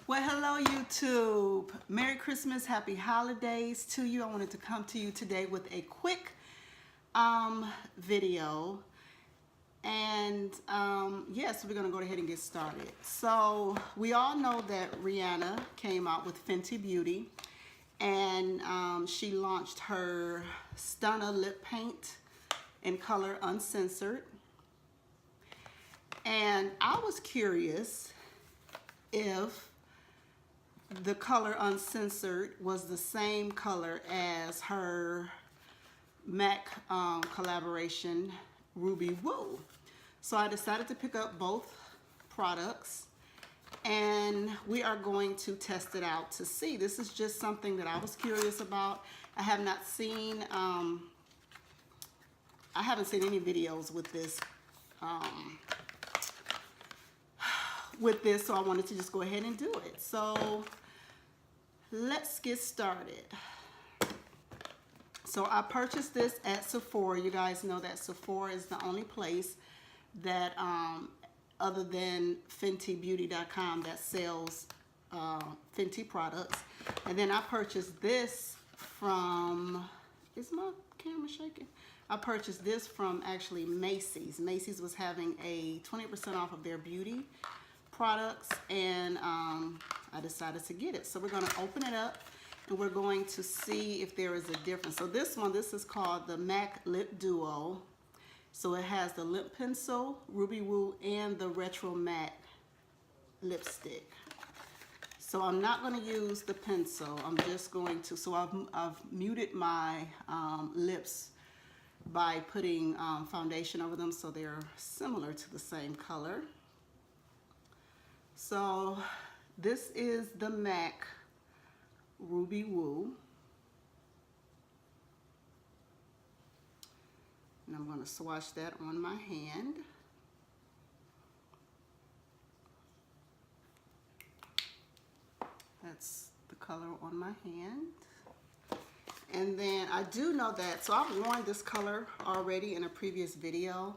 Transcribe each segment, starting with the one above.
Well, hello YouTube. Merry Christmas, happy holidays to you. I wanted to come to you today with a quick video. And yes, we're gonna go ahead and get started. So we all know that Rihanna came out with Fenty Beauty, and she launched her Stunna lip paint in color Uncensored. And I was curious if the color Uncensored was the same color as her MAC collaboration Ruby Woo. So I decided to pick up both products and we are going to test it out to see. This is just something that I was curious about. I have not seen, I haven't seen any videos with this so I wanted to just go ahead and do it. So let's get started. So I purchased this at Sephora. You guys know that Sephora is the only place that other than FentyBeauty.com that sells Fenty products. And then I purchased this from, is my camera shaking? I purchased this from actually Macy's. Macy's was having a 20% off of their beauty products, and I decided to get it. So we're going to open it up and we're going to see if there is a difference. So this is called the MAC Lip Duo. So it has the lip pencil, Ruby Woo, and the retro matte lipstick. So I'm not going to use the pencil. I'm just going to, so I've muted my lips by putting foundation over them so they're similar to the same color. So this is the MAC Ruby Woo. And I'm going to swatch that on my hand. That's the color on my hand. And then I do know that, so I've worn this color already in a previous video.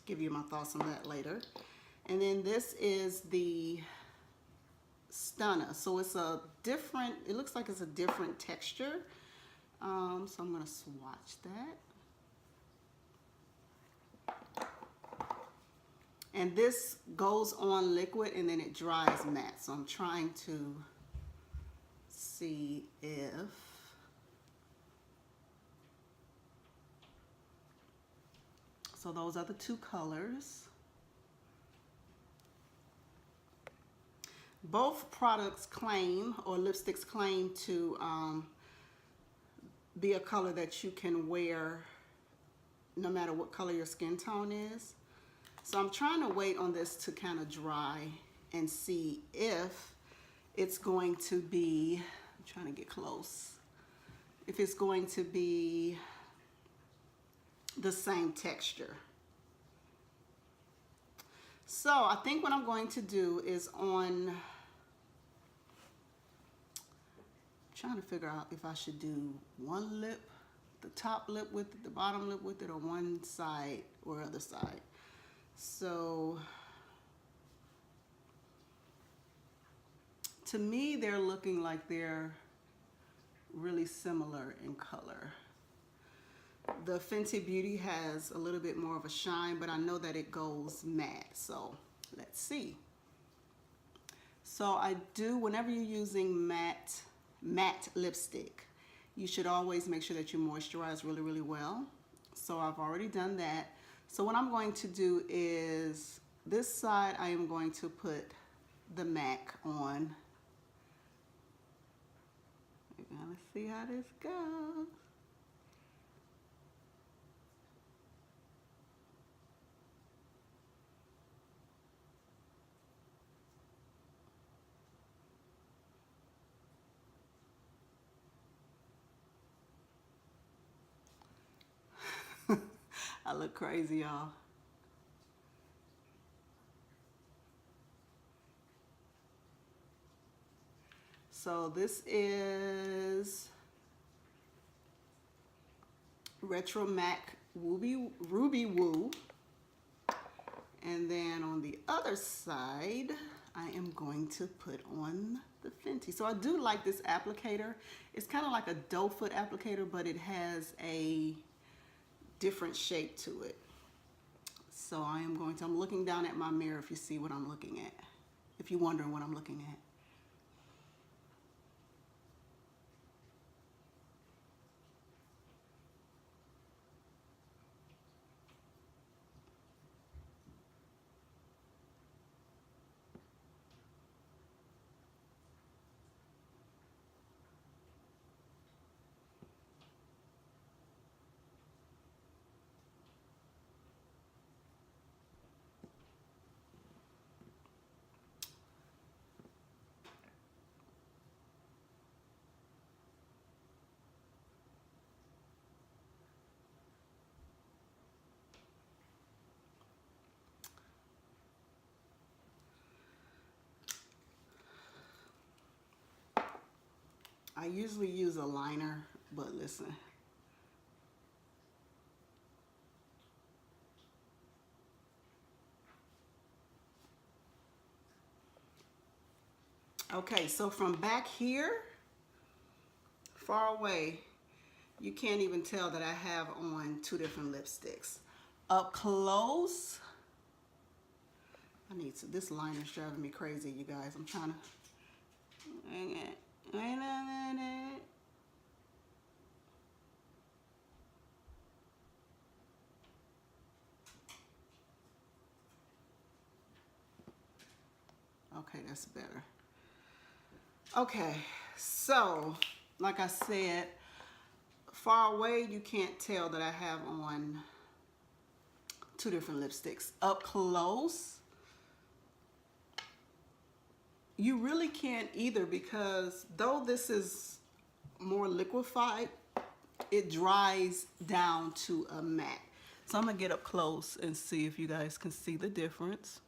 Give you my thoughts on that later. And then this is the Stunna. So it's a different, it looks like it's a different texture. So I'm going to swatch that. And this goes on liquid and then it dries matte. So I'm trying to see if so those are the two colors. Both products claim, or lipsticks claim, to be a color that you can wear no matter what color your skin tone is. So I'm trying to wait on this to kind of dry and see if it's going to be, I'm trying to get close, if it's going to be the same texture. So I think what I'm going to do is trying to figure out if I should do one lip, the top lip with it, the bottom lip with it, or one side or other side. So to me, they're looking like they're really similar in color. The Fenty Beauty has a little bit more of a shine, but I know that it goes matte. So let's see. So I do, whenever you're using matte lipstick, you should always make sure that you moisturize really, really well. So I've already done that. So what I'm going to do is this side, I am going to put the MAC on. We're gonna see how this goes. I look crazy, y'all. So this is Retro MAC Ruby Woo. And then on the other side, I am going to put on the Fenty. So I do like this applicator. It's kind of like a doe foot applicator, but it has a different shape to it. So I'm looking down at my mirror if you see what I'm looking at. If you're wondering what I'm looking at. I usually use a liner, but listen. Okay, so from back here, far away, you can't even tell that I have on two different lipsticks. Up close, this liner's driving me crazy, you guys. I'm trying to, wait a minute. Okay, that's better. Okay, so like I said, far away you can't tell that I have on two different lipsticks. Up close, you really can't either, because though this is more liquefied, it dries down to a matte. So I'm gonna get up close and see if you guys can see the difference.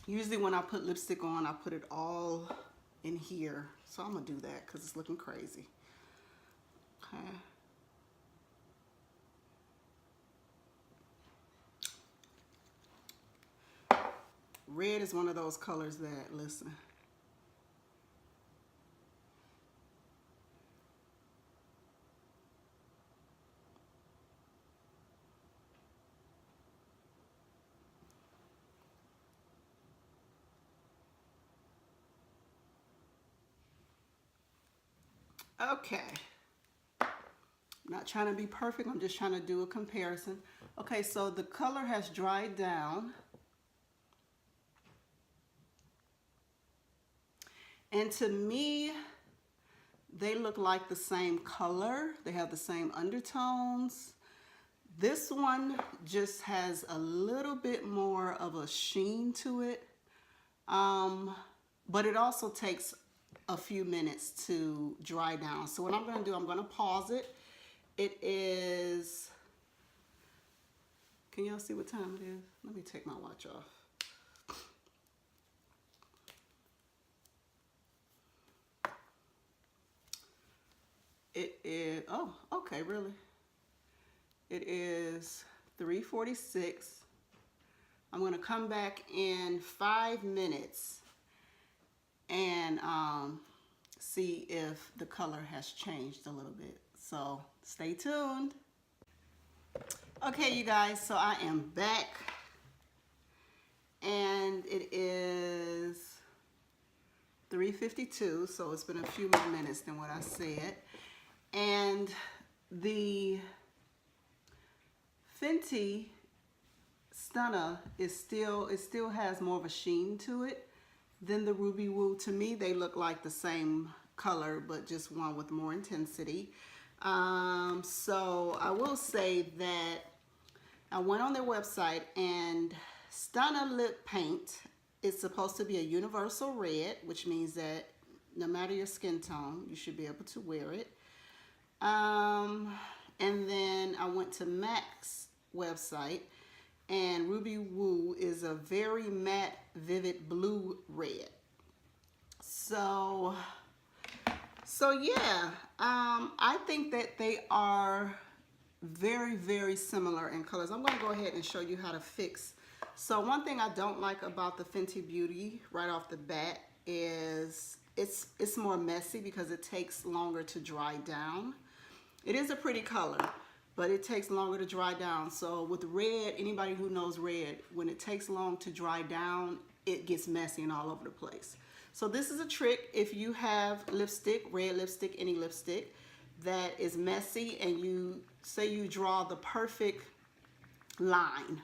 Usually when I put lipstick on, I put it all in here. So I'm gonna do that because it's looking crazy. Okay. Red is one of those colors that, listen. Okay. I'm not trying to be perfect, I'm just trying to do a comparison. Okay, so the color has dried down. And to me, they look like the same color. They have the same undertones. This one just has a little bit more of a sheen to it. But it also takes a few minutes to dry down. So what I'm gonna do, I'm gonna pause it. It is, can y'all see what time it is? Let me take my watch off. It is, oh, okay, really? It is 3:46. I'm gonna come back in 5 minutes and see if the color has changed a little bit. So stay tuned. Okay, you guys, so I am back and it is 3:52, so it's been a few more minutes than what I said. And the Fenty Stunna is it still has more of a sheen to it than the RiRi Woo. To me, they look like the same color, but just one with more intensity. So I will say that I went on their website, and Stunna lip paint is supposed to be a universal red, which means that no matter your skin tone, you should be able to wear it. And then I went to MAC's website, and RiRi Woo is a very matte, vivid blue red. So So yeah, I think that they are very, very similar in colors. I'm gonna go ahead and show you how to fix. So one thing I don't like about the Fenty Beauty right off the bat is it's more messy because it takes longer to dry down. It is a pretty color, but it takes longer to dry down. So with red, anybody who knows red, when it takes long to dry down, it gets messy and all over the place. So this is a trick if you have lipstick, red lipstick, any lipstick that is messy, and you say you draw the perfect line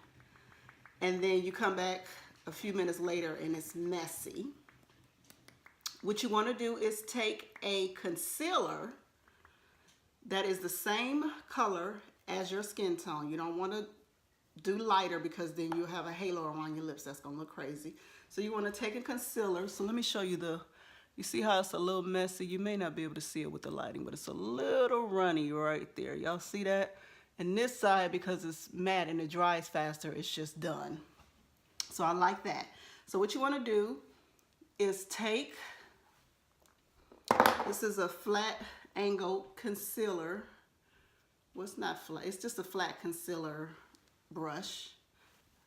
and then you come back a few minutes later and it's messy. What you want to do is take a concealer that is the same color as your skin tone. You don't want to do lighter because then you have a halo around your lips. That's going to look crazy. So you want to take a concealer. So let me show you you see how it's a little messy? You may not be able to see it with the lighting, but it's a little runny right there. Y'all see that? And this side, because it's matte and it dries faster, it's just done. So I like that. So what you want to do is take, this is a flat angle concealer. Well, it's not flat, it's just a flat concealer brush.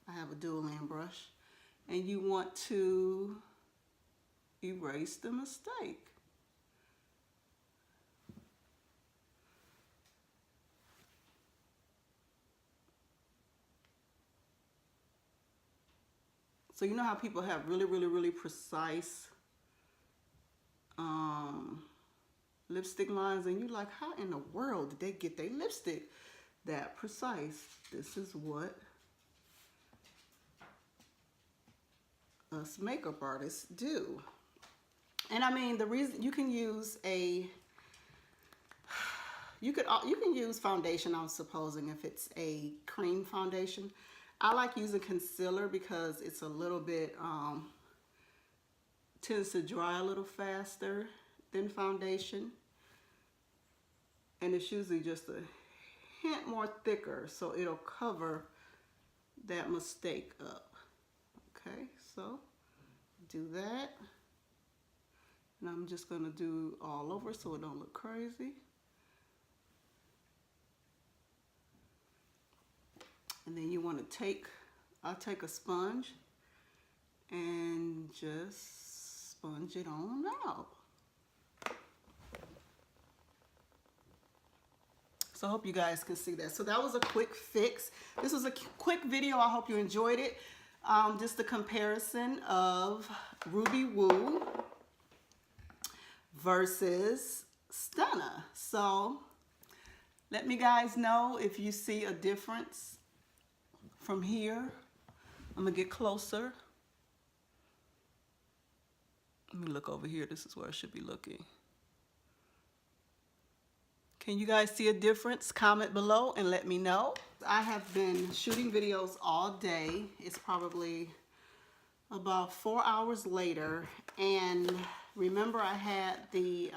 I have a dual end brush. And you want to erase the mistake. So you know how people have really, really, really precise lipstick lines, and you're like, how in the world did they get their lipstick that precise? This is what us makeup artists do. And I mean, the reason you can use you can use foundation, I'm supposing, if it's a cream foundation. I like using concealer because it's a little bit tends to dry a little faster than foundation, and it's usually just a hint more thicker, so it'll cover that mistake up. Okay, so do that, and I'm just gonna do all over so it don't look crazy. And then you want to I'll take a sponge and just sponge it on out. So I hope you guys can see that. So that was a quick fix. This was a quick video. I hope you enjoyed it. Just a comparison of RiRi Woo versus Stunna. So let me guys know if you see a difference from here. I'm gonna get closer. Let me look over here. This is where I should be looking. Can you guys see a difference? Comment below and let me know. I have been shooting videos all day. It's probably about 4 hours later. And remember, I had the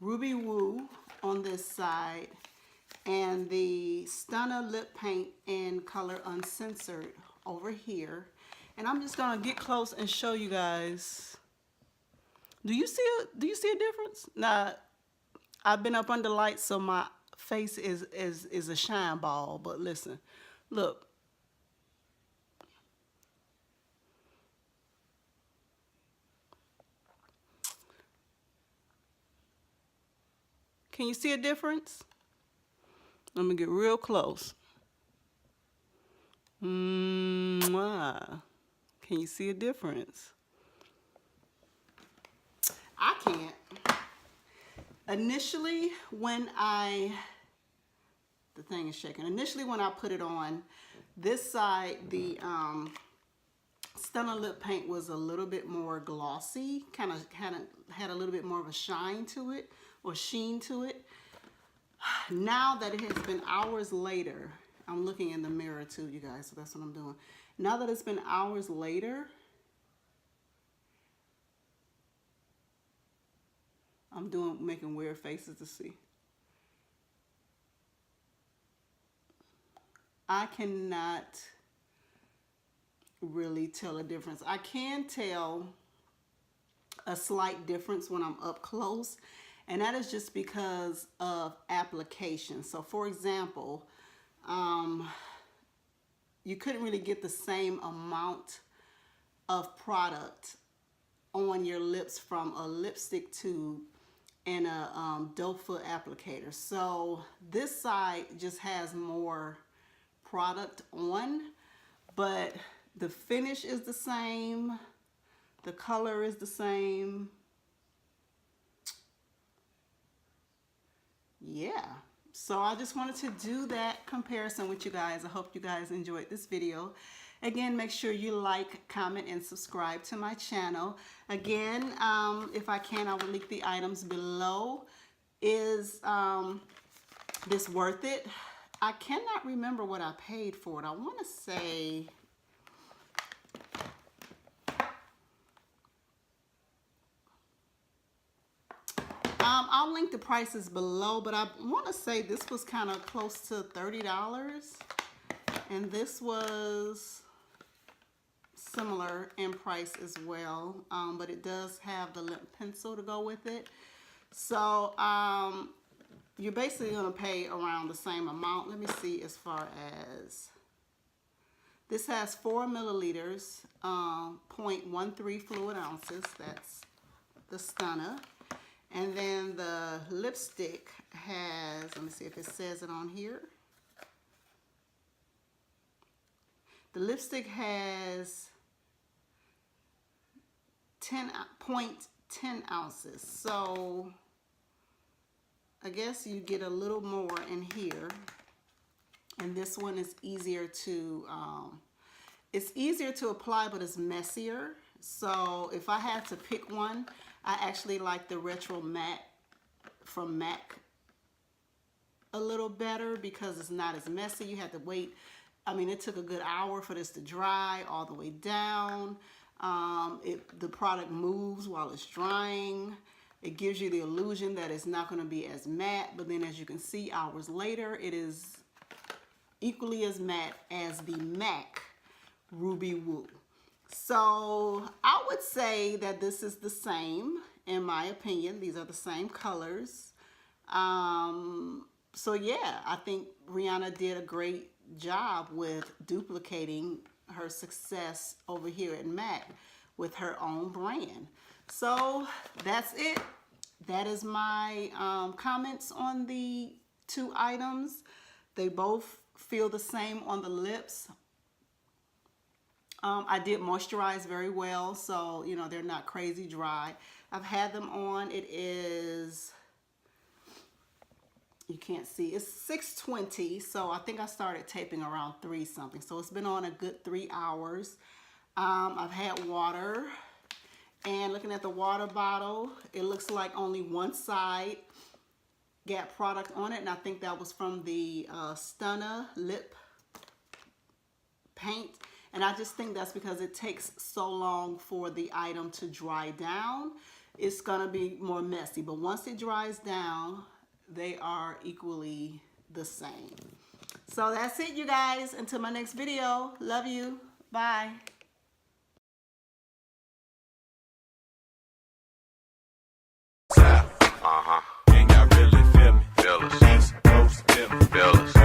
RiRi Woo on this side and the Stunna lip paint in color Uncensored over here. And I'm just gonna get close and show you guys. Do you see a difference? Now, I've been up under lights, so my face is a shine ball, but listen, look. Can you see a difference? Let me get real close. Mwah. Can you see a difference? I can't. Initially, the thing is shaking. Initially, when I put it on, this side, the Stunna lip paint was a little bit more glossy, kind of had a little bit more of a shine to it, or sheen to it. Now that it has been hours later, I'm looking in the mirror too, you guys, so that's what I'm doing. Now that it's been hours later, I'm making weird faces to see. I cannot really tell a difference. I can tell a slight difference when I'm up close, and that is just because of application. So for example, you couldn't really get the same amount of product on your lips from a lipstick tube and a doe foot applicator. So this side just has more product on, but the finish is the same, the color is the same. Yeah, so I just wanted to do that comparison with you guys. I hope you guys enjoyed this video. Again, make sure you like, comment, and subscribe to my channel. Again, if I can, I will link the items below. Is this worth it? I cannot remember what I paid for it. I want to say I'll link the prices below, but I want to say this was kind of close to $30, and this was similar in price as well, but it does have the lip pencil to go with it. So you're basically going to pay around the same amount. Let me see, as far as this has 4 milliliters, 0.13 fluid ounces. That's the Stunna. And then the lipstick has, let me see if it says it on here. The lipstick has 10.10 ounces. So I guess you get a little more in here. And this one is easier to, it's easier to apply, but it's messier. So if I had to pick one, I actually like the Retro Matte from MAC a little better because it's not as messy. You had to wait. I mean, it took a good hour for this to dry all the way down. The product moves while it's drying. It gives you the illusion that it's not going to be as matte, but then as you can see, hours later, it is equally as matte as the MAC Ruby Woo. So I would say that this is the same, in my opinion. These are the same colors. So yeah, I think Rihanna did a great job with duplicating her success over here at MAC with her own brand. So that's it. That is my comments on the two items. They both feel the same on the lips. I did moisturize very well, so you know they're not crazy dry. I've had them on. It is, you can't see, it's 6:20, so I think I started taping around 3 something. So it's been on a good 3 hours. I've had water, and looking at the water bottle, it looks like only one side got product on it, and I think that was from the Stunna lip paint. And I just think that's because it takes so long for the item to dry down. It's gonna be more messy, but once it dries down, they are equally the same. So that's it, you guys. Until my next video, love you, bye. Can y'all really feel me? Feel us. East Coast, feel me? Feel us.